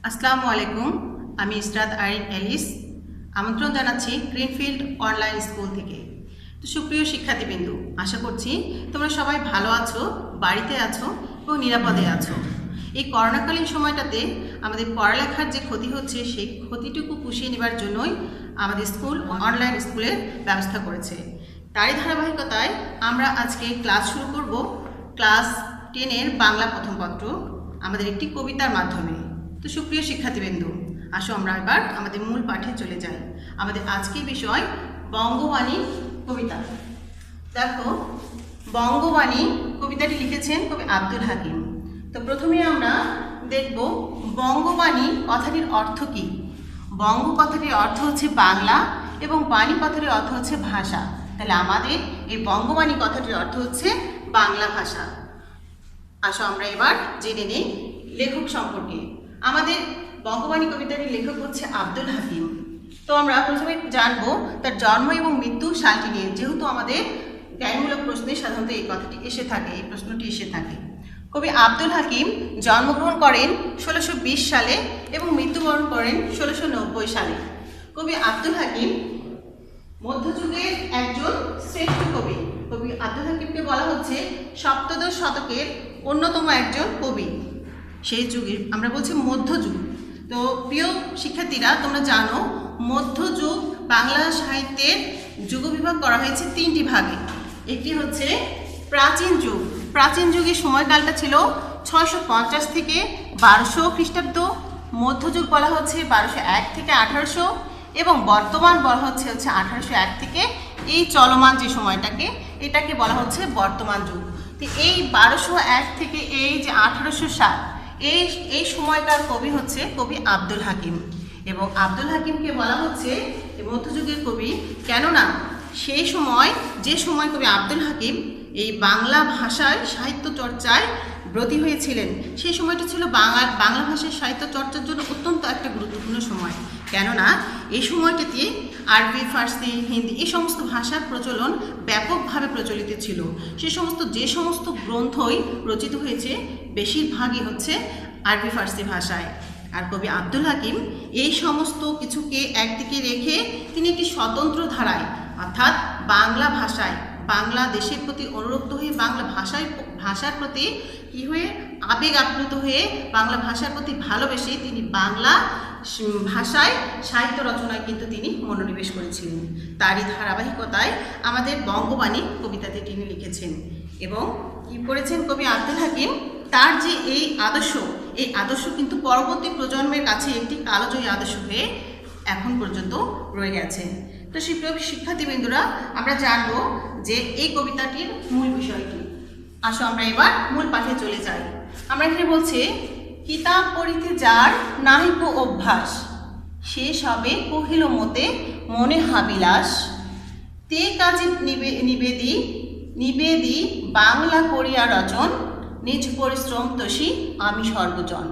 আসসালামু আলাইকুম। আমি ইসরাত আরিন এলিস আমন্ত্রণ জানাচ্ছি গ্রিনফিল্ড অনলাইন স্কুল থেকে। তো সুপ্রিয় শিক্ষার্থীবৃন্দু, আশা করছি তোমরা সবাই ভালো আছো, বাড়িতে আছো এবং নিরাপদে আছো। এই করোনাকালীন সময়টাতে আমাদের পড়ালেখার যে ক্ষতি হচ্ছে সেই ক্ষতিটুকু পুষিয়ে নেবার জন্যই আমাদের স্কুল অনলাইন স্কুলের ব্যবস্থা করেছে। তারই ধারাবাহিকতায় আমরা আজকে ক্লাস শুরু করব ক্লাস 10-এর বাংলা প্রথম পত্র আমাদের একটি কবিতার মাধ্যমে। তো সুপ্রিয় শিক্ষার্থীবৃন্দু, আসো আমরা এবার আমাদের মূল পাঠে চলে যাই। আমাদের আজকের বিষয় বঙ্গবাণী কবিতা। দেখো, বঙ্গবাণী কবিতাটি লিখেছেন কবি আব্দুল হাকিম। তো প্রথমে আমরা দেখব বঙ্গবাণী কথাটির অর্থ কী। বঙ্গ কথাটির অর্থ হচ্ছে বাংলা এবং বাণী কথাটির অর্থ হচ্ছে ভাষা। তাহলে আমাদের এই বঙ্গবাণী কথাটির অর্থ হচ্ছে বাংলা ভাষা। আসো আমরা এবার জেনে নিই লেখক সম্পর্কে। আমাদের বঙ্গবাণী কবিতাটির লেখক হচ্ছে আব্দুল হাকিম। তো আমরা প্রথমে জানবো তার জন্ম এবং মৃত্যু সালটি নিয়ে, যেহেতু আমাদের জ্ঞানমূলক প্রশ্নে সাধারণত এই কথাটি এসে থাকে, এই প্রশ্নটি এসে থাকে। কবি আব্দুল হাকিম জন্মগ্রহণ করেন 1620 সালে এবং মৃত্যুবরণ করেন 1690 সালে। কবি আব্দুল হাকিম মধ্যযুগের একজন শ্রেষ্ঠ কবি। কবি আব্দুল হাকিমকে বলা হচ্ছে সপ্তদশ শতকের অন্যতম একজন কবি। সেই যুগের আমরা বলছি মধ্যযুগ। তো প্রিয় শিক্ষার্থীরা, তোমরা জানো মধ্যযুগ বাংলা সাহিত্যের যুগবিভাগ করা হয়েছে 3টি ভাগে। একটি হচ্ছে প্রাচীন যুগ। প্রাচীন যুগের সময়কালটা ছিল 650 থেকে 1200 খ্রিস্টাব্দ। মধ্যযুগ বলা হচ্ছে 1201 থেকে 1800 এবং বর্তমান বলা হচ্ছে 1801 থেকে এই চলমান যে সময়টাকে, এটাকে বলা হচ্ছে বর্তমান যুগ। তো এই 1201 থেকে এই যে 1807 এই সময়কার কবি হচ্ছে কবি আব্দুল হাকিম। এবং আব্দুল হাকিমকে বলা হচ্ছে মধ্যযুগের কবি, কেননা সেই সময় যে সময় কবি আব্দুল হাকিম এই বাংলা ভাষায় সাহিত্য চর্চায় ব্রতী হয়েছিলেন, সেই সময়টা ছিল বাংলা ভাষায় সাহিত্য চর্চার জন্য অত্যন্ত একটা গুরুত্বপূর্ণ সময়। কেননা এই সময়টাতে আরবি, ফার্সি, হিন্দি এই সমস্ত ভাষার প্রচলন ব্যাপকভাবে প্রচলিত ছিল। যে সমস্ত গ্রন্থই রচিত হয়েছে বেশিরভাগই হচ্ছে আরবি, ফার্সি ভাষায়। আর কবি আব্দুল হাকিম এই সমস্ত কিছুকে একদিকে রেখে তিনি একটি স্বতন্ত্র ধারায়, অর্থাৎ বাংলা ভাষায়, বাংলা দেশের প্রতি অনুরক্ত হয়ে বাংলা ভাষার প্রতি কী হয়ে আবেগ আপ্লুত হয়ে বাংলা ভাষার প্রতি ভালোবেসে তিনি বাংলা ভাষায় সাহিত্য রচনায় কিন্তু তিনি মনোনিবেশ করেছিলেন। তারই ধারাবাহিকতায় আমাদের বঙ্গবাণী কবিতাতে তিনি লিখেছেন। এবং কি করেছেন কবি আব্দুল হাকিম, তার যে এই আদর্শ কিন্তু পরবর্তী প্রজন্মের কাছে একটি কালজয়ী আদর্শ হয়ে এখন পর্যন্ত রয়ে গেছে। তো শিক্ষার্থীবৃন্দুরা, আমরা জানবো যে এই কবিতাটির মূল বিষয় কি। আসো আমরা এবার মূল পাঠে চলে যাই। আমরা এখানে বলছে, কিতাব পড়িতে যার নাহিক অভ্যাস, সে সবে কহিল মতে মনে হাবিলাস, তে কাজে নিবেদি বাংলা করিয়া রচন, নিজ পরিশ্রম তোষী আমি সর্বজন।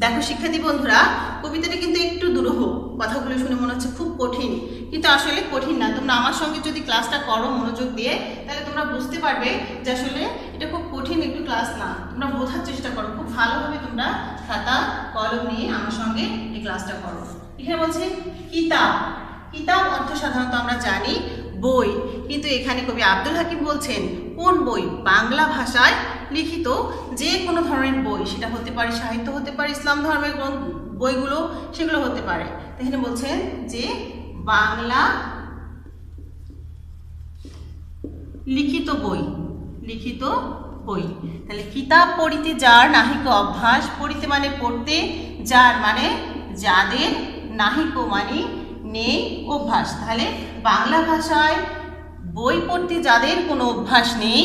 দেখো শিক্ষার্থী বন্ধুরা, কবিতাটা কিন্তু একটু দুরূহ। কথাগুলো শুনে মনে হচ্ছে খুব কঠিন, কিন্তু আসলে কঠিন না। তোমরা আমার সঙ্গে যদি ক্লাসটা করো মনোযোগ দিয়ে, তাহলে তোমরা বুঝতে পারবে যে আসলে এটা খুব কঠিন একটু ক্লাস না। তোমরা বোঝার চেষ্টা করো, খুব ভালোভাবে তোমরা খাতা কলম নিয়ে আমার সঙ্গে এই ক্লাসটা করো। এখানে বলছে কিতাব। কিতাব অর্থ সাধারণত আমরা জানি বই, কিন্তু এখানে কবি আব্দুল হাকিম বলছেন কোন বই? বাংলা ভাষায় লিখিত যে কোনো ধরনের বই, সেটা হতে পারে সাহিত্য, হতে পারে ইসলাম ধর্মের বইগুলো, সেগুলো হতে পারে। এখানে বলছেন যে বাংলা লিখিত বই। তাহলে কিতাব পড়িতে যার নাহিক অভ্যাস, পড়িতে মানে পড়তে, যার মানে যাদের, নাহিক মানে নেই অভ্যাস। তাহলে বাংলা ভাষায় বই পড়তে যাদের কোনো অভ্যাস নেই,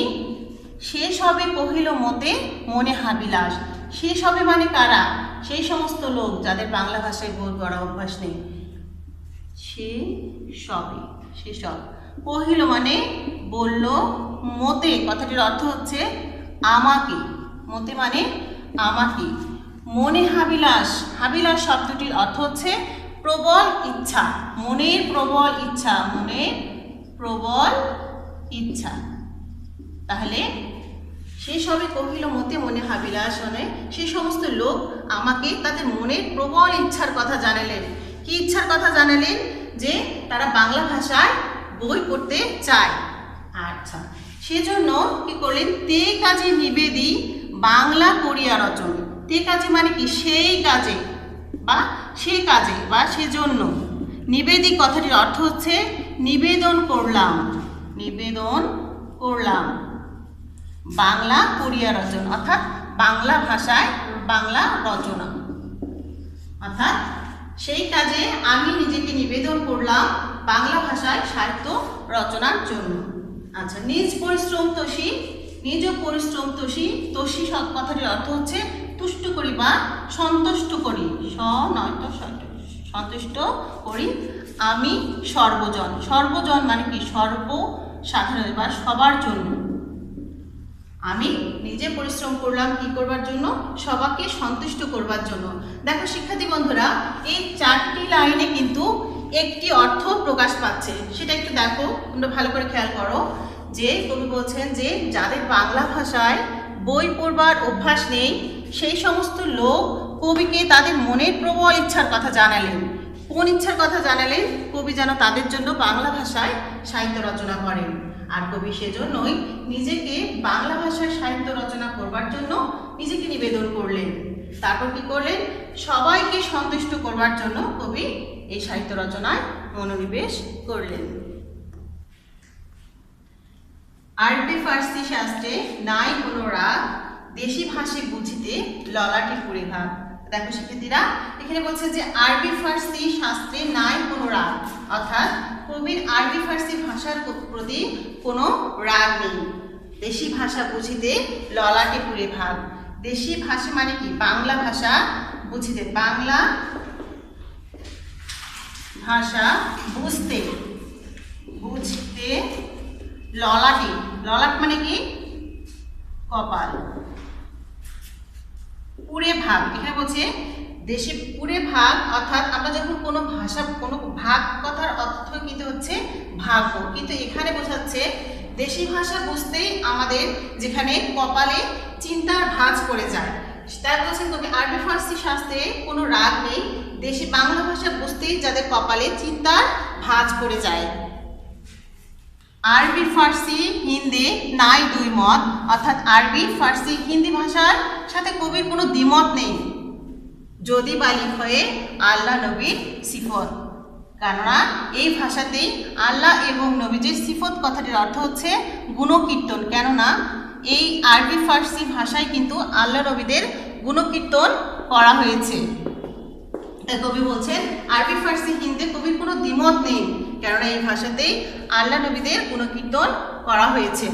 সে সবে কহিল মতে মনে হাবিলাস। সে সবে মানে কারা? সেই সমস্ত লোক যাদের বাংলা ভাষায় বই পড়া অভ্যাস নেই। সে সব কহিল মানে বলল, মতে কথাটির অর্থ হচ্ছে আমাকে, মতে মানে আমাকে, মনে হাবিলাস শব্দটির অর্থ হচ্ছে প্রবল ইচ্ছা, মনের প্রবল ইচ্ছা। তাহলে সেসবে কহিল মতে মনে হাবিলাসনে, সেই সমস্ত লোক আমাকে তাদের মনের প্রবল ইচ্ছার কথা জানালেন। কি ইচ্ছার কথা জানালেন? যে তারা বাংলা ভাষায় বই পড়তে চায়। আচ্ছা, সেজন্য কি করলেন? তে কাজে নিবেদি বাংলা করিয়া রচন। তে কাজে মানে কি? সেই কাজে বা সে কাজে বা সেজন্য। নিবেদি কথাটির অর্থ হচ্ছে নিবেদন করলাম, নিবেদন করলাম বাংলা করিয়া রচন, অর্থাৎ বাংলা ভাষায় বাংলা রচনা। অর্থাৎ সেই কাজে আমি নিজেকে নিবেদন করলাম বাংলা ভাষায় সাহিত্য রচনার জন্য। আচ্ছা, নিজ পরিশ্রম তোষী, নিজ পরিশ্রম তোষী। তোষী কথাটির অর্থ হচ্ছে তুষ্ট করি বা সন্তুষ্ট করি, সন্তুষ্ট করি আমি সর্বজন। সর্বজন মানে কি? সর্বসাধারণ বা সবার জন্য। আমি নিজে পরিশ্রম করলাম কি করবার জন্য? সবাইকে সন্তুষ্ট করবার জন্য। দেখো শিক্ষার্থী বন্ধুরা, এই 4টি লাইনে কিন্তু একটি অর্থ প্রকাশ পাচ্ছে, সেটা একটু দেখো, তোমরা ভালো করে খেয়াল করো। যে কবি বলছেন যে যাদের বাংলা ভাষায় বই পড়বার অভ্যাস নেই, সেই সমস্ত লোক কবিকে তাদের মনের প্রবল ইচ্ছার কথা জানালেন। কোন ইচ্ছার কথা জানালেন? কবি যেন তাদের জন্য বাংলা ভাষায় সাহিত্য রচনা করেন। আর কবি সেজন্যই নিজেকে বাংলা ভাষায় সাহিত্য রচনা করবার জন্য নিজেকে নিবেদন করলেন। তারপর কি করলেন? সবাইকে সন্তুষ্ট করবার জন্য কবি এই সাহিত্য রচনায় মনোনিবেশ করলেন। আরবি ফার্সি শাস্ত্রে নাই কোনো রাগ, দেশি ভাষে বুঝিতে ললাটে পুরে ভাগ। দেখো শিক্ষার্থীরা, এখানে বলছে যে আরবি ফার্সি শাস্ত্রে নাই কোনো রাগ, অর্থাৎ কবির আরবি ফার্সি ভাষার প্রতি কোনো রাগ নেই। দেশি ভাষা বুঝিতে ললাটে পুরে ভাগ। দেশি ভাষা মানে কি? বাংলা ভাষা বুঝিতে, বাংলা ভাষা বুঝতে, বুঝতে ললাটে, ললাট মানে কি? কপাল। পুরে ভাগ, এখানে বলছে দেশে পুরে ভাগ, অর্থাৎ আমরা যখন কোনো ভাষা, কোনো ভাগ কথার অর্থ কিন্তু হচ্ছে ভাগ্য, কিন্তু এখানে বোঝাচ্ছে দেশি ভাষা বুঝতেই আমাদের যেখানে কপালে চিন্তার ভাঁজ পড়ে যায়। তাই বলছেন কবি আরবি ফার্সি শাস্ত্রে কোনো রাগ নেই, দেশি বাংলা ভাষা বুঝতেই যাদের কপালে চিন্তার ভাঁজ পড়ে যায়। আরবি ফার্সি হিন্দি নাই দুই মত, অর্থাৎ আরবি ফার্সি হিন্দি ভাষার সাথে কবির কোনো দ্বিমত নেই। যদি বা লিখয়ে আল্লাহ নবীর সিফত, কেননা এই ভাষাতেই আল্লাহ এবং নবীজির সিফত কথাটির অর্থ হচ্ছে গুণকীর্তন। কেননা এই আরবি ফার্সি ভাষায় কিন্তু আল্লাহ নবীদের গুণকীর্তন করা হয়েছে। তাই কবি বলছেন আরবি ফার্সি হিন্দি কবির কোনো দ্বিমত নেই, কেননা এই ভাষাতেই আল্লাহ নবীদের গুণকীর্তন করা হয়েছে।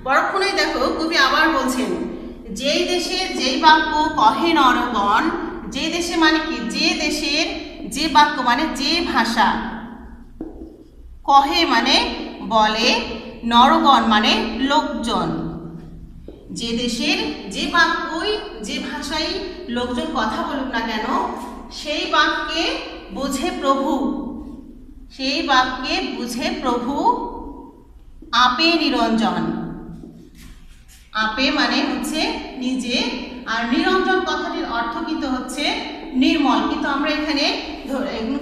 পরক্ষণেই দেখো কবি আবার বলছেন, যেই দেশে যেই বাক্য কহে নরগণ। যে দেশে মানে কি? যে দেশের যে বাক্য মানে যে ভাষা, কহে মানে বলে, নরগণ মানে লোকজন। যে দেশের যে বাক্যই, যে ভাষায় লোকজন কথা বলুক না কেন, সেই বাক্যে বোঝে প্রভু, সেই বাক্যে বুঝে প্রভু আপে নিরঞ্জন। আপে মানে হচ্ছে নিজে, আর নিরঞ্জন কথাটির অর্থ কিন্তু হচ্ছে নির্মল। কিন্তু আমরা এখানে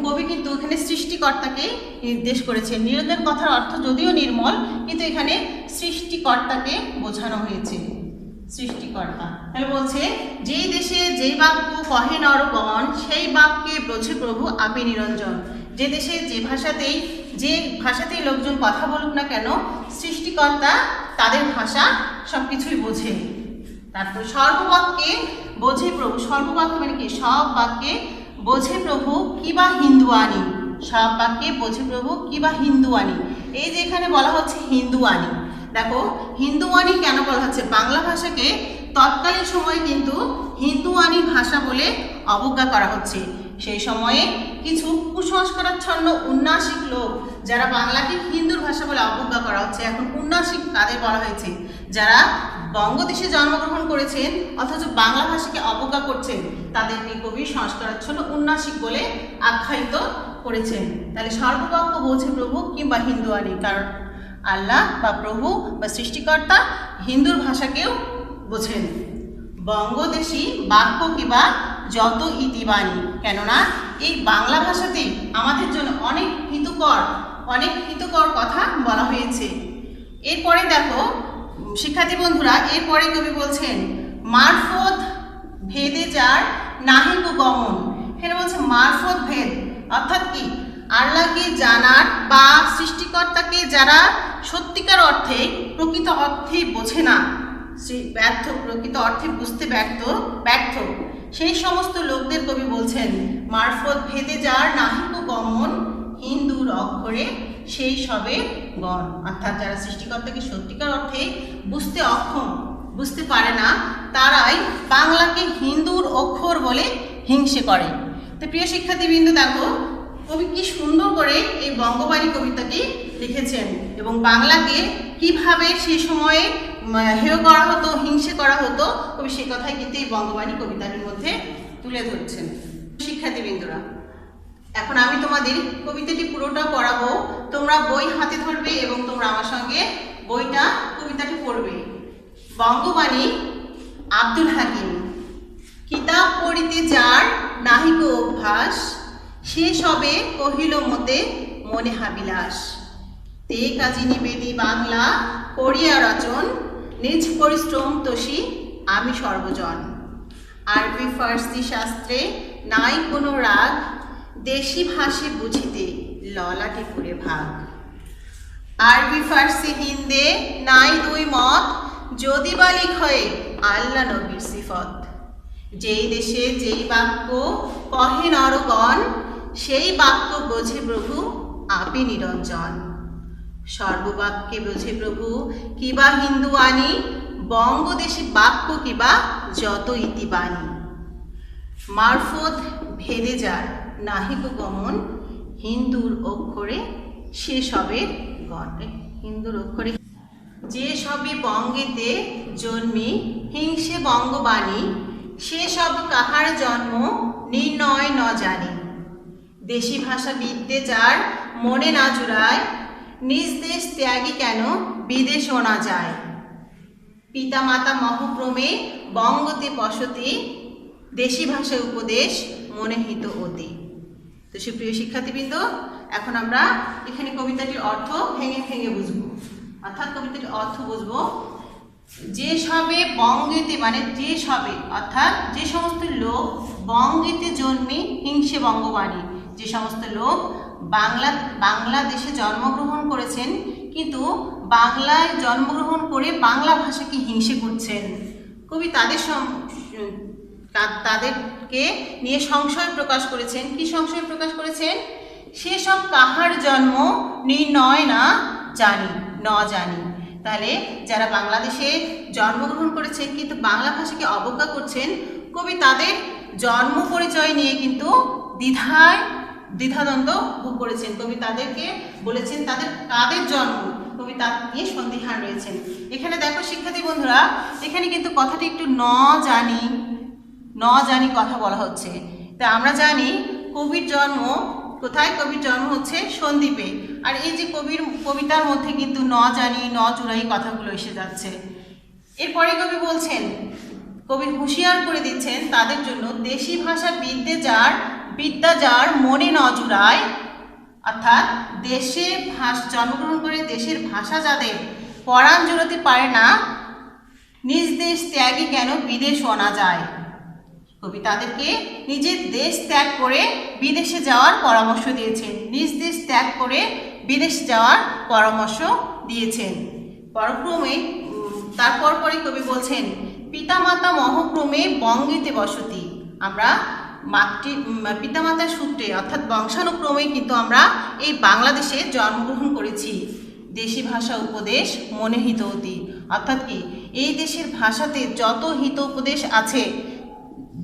কবি কিন্তু এখানে সৃষ্টিকর্তাকে নির্দেশ করেছেন। নিরঞ্জন কথার অর্থ যদিও নির্মল, কিন্তু এখানে সৃষ্টিকর্তাকে বোঝানো হয়েছে, সৃষ্টিকর্তা। তাহলে বলছে যেই দেশে যেই বাক্য কহে নরগণ, সেই বাক্যে বোঝে প্রভু আপে নিরঞ্জন। যে দেশে যে ভাষাতেই লোকজন কথা বলুক না কেন, সৃষ্টিকর্তা তাদের ভাষা সব কিছুই বোঝে। তারপর সর্ববাক্যে বোঝে প্রভু, সর্ববাক্য মানে কি? সব বাক্যে বোঝে প্রভু কিবা হিন্দুয়ানি। সব বাক্যে বোঝে প্রভু কিবা হিন্দুয়ানি। এই যে এখানে বলা হচ্ছে হিন্দুয়ানি, দেখো হিন্দুয়ানি কেন বলা হচ্ছে? বাংলা ভাষাকে তৎকালীন সময়ে কিন্তু হিন্দুয়ানি ভাষা বলে অবজ্ঞা করা হচ্ছে। সেই সময়ে কিছু কুসংস্কারাচ্ছন্ন উন্নাসিক লোক, যারা বাংলাকে হিন্দুর ভাষা বলে অবজ্ঞা করা হচ্ছে। এখন উন্নাসিক কাদের বলা হয়েছে? যারা বঙ্গদেশে জন্মগ্রহণ করেছেন অথচ বাংলা ভাষাকে অবজ্ঞা করছেন, তাদেরকে কবি সংস্কারাচ্ছন্ন উন্নাসিক বলে আখ্যায়িত করেছেন। তাহলে সর্ববাক্য বোঝে প্রভু কিংবা হিন্দুয়ানি, কারণ আল্লাহ বা প্রভু বা সৃষ্টিকর্তা হিন্দুর ভাষাকেও বোঝেন। বঙ্গদেশী বাক্য কিবা যত ইতিবাণী, কেননা এই বাংলা ভাষাতেই আমাদের জন্য অনেক হিতকর কথা বলা হয়েছে। এরপরে দেখো শিক্ষার্থী বন্ধুরা, এরপরে কবি বলছেন মারফত ভেদে যার নাহিক গমন। এখানে বলছে মারফত ভেদ, অর্থাৎ কি আল্লাহকে জানার বা সৃষ্টিকর্তাকে যারা সত্যিকার অর্থে প্রকৃত অর্থেই বোঝে না, প্রকৃত অর্থে বুঝতে ব্যর্থ সেই সমস্ত লোকদের কবি বলছেন মারফত ভেদে যার নাহিক গমন, হিন্দুর অক্ষরে সেই সবে গণ। অর্থাৎ যারা সৃষ্টিকর্তাকে সত্যিকার অর্থে বুঝতে পারে না, তারাই বাংলাকে হিন্দুর অক্ষর বলে হিংসে করে। তো প্রিয় শিক্ষার্থীবৃন্দ, দেখো কবি কি সুন্দর করে এই বঙ্গবাণী কবিতাটি লিখেছেন এবং বাংলাকে কিভাবে সেই সময়ে হেয় করা হতো, হিংসে করা হতো, কবি সে কথাই কিন্তু এই বঙ্গবাণী কবিতাটির মধ্যে তুলে ধরছেন। শিক্ষার্থীবৃন্দরা, এখন আমি তোমাদের কবিতাটি পুরোটা পড়াবো, তোমরা বই হাতে ধরবে এবং তোমরা আমার সঙ্গে কবিতাটি পড়বে। বঙ্গবাণী, আব্দুল হাকিম। কিতাব পড়িতে যার নাহিক অভ্যাস, সে সবে কহিল মতে মনে হাবিলাস। তে কাজী নিবেদি বাংলা করিয়া রচন, নিজ পরিশ্রম তোষী আমি সর্বজন। আরবি ফার্সি শাস্ত্রে নাই কোনো রাগ, দেশি ভাষে বুঝিতে ললাটে পুরে ভাগ। আরবি ফার্সি হিন্দে নাই দুই মত, যদি বা লিখয়ে আল্লাহ নবীর সিফত। যেই দেশে যেই বাক্য কহে নরগণ, সেই বাক্য বোঝে প্রভু আপি নিরঞ্জন। সর্ববাক্যে বোঝে প্রভু কিবা হিন্দু আনি, বঙ্গদেশে বাক্য কিবা যত ইতিবাণী। মারফত ভেদে যার নাহিক গমন, হিন্দুর অক্ষরে সে সবে গণ। হিন্দুর অক্ষরে যে সবে বঙ্গেতে জন্মি, হিংসে বঙ্গবাণী, সে সব কাহার জন্ম নির্ণয় ন জানি। দেশি ভাষা বিদ্যে যার মনে না জুড়ায়, নিজ দেশ ত্যাগী কেন বিদেশ না যায়। পিতা মাতা মহক্রমে বঙ্গতে বসতি, দেশি ভাষা উপদেশ মনে হিত অতি। তো সুপ্রিয় শিক্ষার্থীবৃন্দ, এখন আমরা এখানে কবিতাটির অর্থ ভেঙে বুঝবো। অর্থাৎ কবিতাটির অর্থ বুঝবো, যে সবে বঙ্গেতে মানে যে সবে অর্থাৎ যে সমস্ত লোক বঙ্গেতে জন্মে হিংসে বঙ্গবাণী, যে সমস্ত লোক বাংলাদেশে জন্মগ্রহণ করেছেন কিন্তু বাংলায় জন্মগ্রহণ করে বাংলা ভাষাকে হিংসে করছেন, কবি তাদেরকে নিয়ে সংশয় প্রকাশ করেছেন। কি সংশয় প্রকাশ করেছেন? সেসব কাহার জন্ম নির্ণয় না জানি। তাহলে যারা বাংলাদেশে জন্মগ্রহণ করেছেন কিন্তু বাংলা ভাষাকে অবজ্ঞা করছেন, কবি তাদের জন্ম পরিচয় নিয়ে কিন্তু দ্বিধাদ্বন্দ্ব ভোগ করেছেন। কবি তাদেরকে বলেছেন তাদের জন্ম, কবি তা নিয়ে সন্দিহান রয়েছেন। এখানে দেখো শিক্ষার্থী বন্ধুরা, এখানে কিন্তু কথাটি একটু ন জানি কথা বলা হচ্ছে। তা আমরা জানি কবির জন্ম কোথায়? কবির জন্ম হচ্ছে সন্দ্বীপে। আর এই যে কবিতার মধ্যে কিন্তু ন জানি ন চুরাই কথাগুলো এসে যাচ্ছে। এরপরে কবি বলছেন, কবি হুঁশিয়ার করে দিচ্ছেন তাদের জন্য, দেশি ভাষা বিদ্যা যার মনে ন জুড়ায়, অর্থাৎ দেশে জন্মগ্রহণ করে দেশের ভাষা যাদের পরাণ জুড়াতে পারে না, নিজ দেশ ত্যাগী কেন বিদেশ অনা যায়। কবি তাদেরকে নিজের দেশ ত্যাগ করে বিদেশে যাওয়ার পরামর্শ দিয়েছেন। নিজ দেশ ত্যাগ করে বিদেশে যাওয়ার পরামর্শ দিয়েছেন। তারপরে কবি বলছেন, পিতামাতা মহক্রমে বঙ্গেতে বসতি। আমরা পিতামাতার সূত্রে অর্থাৎ বংশানুক্রমেই কিন্তু আমরা এই বাংলাদেশে জন্মগ্রহণ করেছি। দেশি ভাষা উপদেশ মনে হিত অতি, অর্থাৎ কি এই দেশের ভাষাতে যত হিত উপদেশ আছে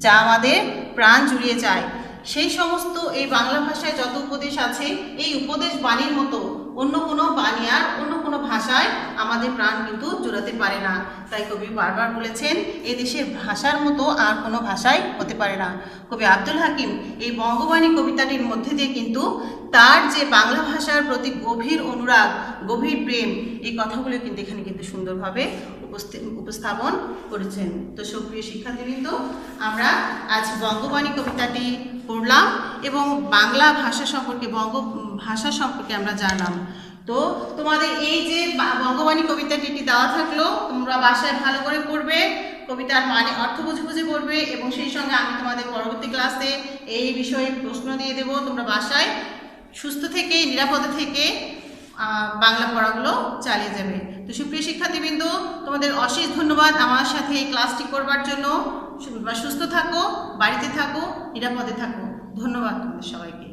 যা আমাদের প্রাণ জুড়িয়ে যায়, সেই সমস্ত এই বাংলা ভাষায় যত উপদেশ আছে, এই উপদেশ বাণীর মতো অন্য কোনো বাণী আর অন্য কোনো ভাষায় আমাদের প্রাণ কিন্তু জোড়াতে পারে না। তাই কবি বারবার বলেছেন এই দেশের ভাষার মতো আর কোনো ভাষায় হতে পারে না। কবি আব্দুল হাকিম এই বঙ্গবাণী কবিতাটির মধ্যে দিয়ে কিন্তু তার যে বাংলা ভাষার প্রতি গভীর অনুরাগ, গভীর প্রেম, এই কথাগুলো কিন্তু এখানে কিন্তু সুন্দরভাবে উপস্থাপন করেছেন। তো সুপ্রিয় শিক্ষার্থীবৃন্দ, আমরা আজ বঙ্গবাণী কবিতাটি পড়লাম এবং বাংলা ভাষা সম্পর্কে আমরা জানলাম। তো তোমাদের এই যে বঙ্গবাণী কবিতাটি দেওয়া থাকলো, তোমরা বাসায় ভালো করে পড়বে, কবিতার মানে অর্থ বুঝে বুঝে পড়বে এবং সেই সঙ্গে আমি তোমাদের পরবর্তী ক্লাসে এই বিষয়ে প্রশ্ন দিয়ে দেবো। তোমরা বাসায় সুস্থ থেকে নিরাপদে থেকে বাংলা পড়াগুলো চালিয়ে যাবে। তো সুপ্রিয় শিক্ষার্থীবৃন্দ, তোমাদের অশেষ ধন্যবাদ আমার সাথে এই ক্লাসটি করবার জন্য। সুস্থ থাকো, বাড়িতে থাকো, নিরাপদে থাকো। ধন্যবাদ তোমাদের সবাইকে।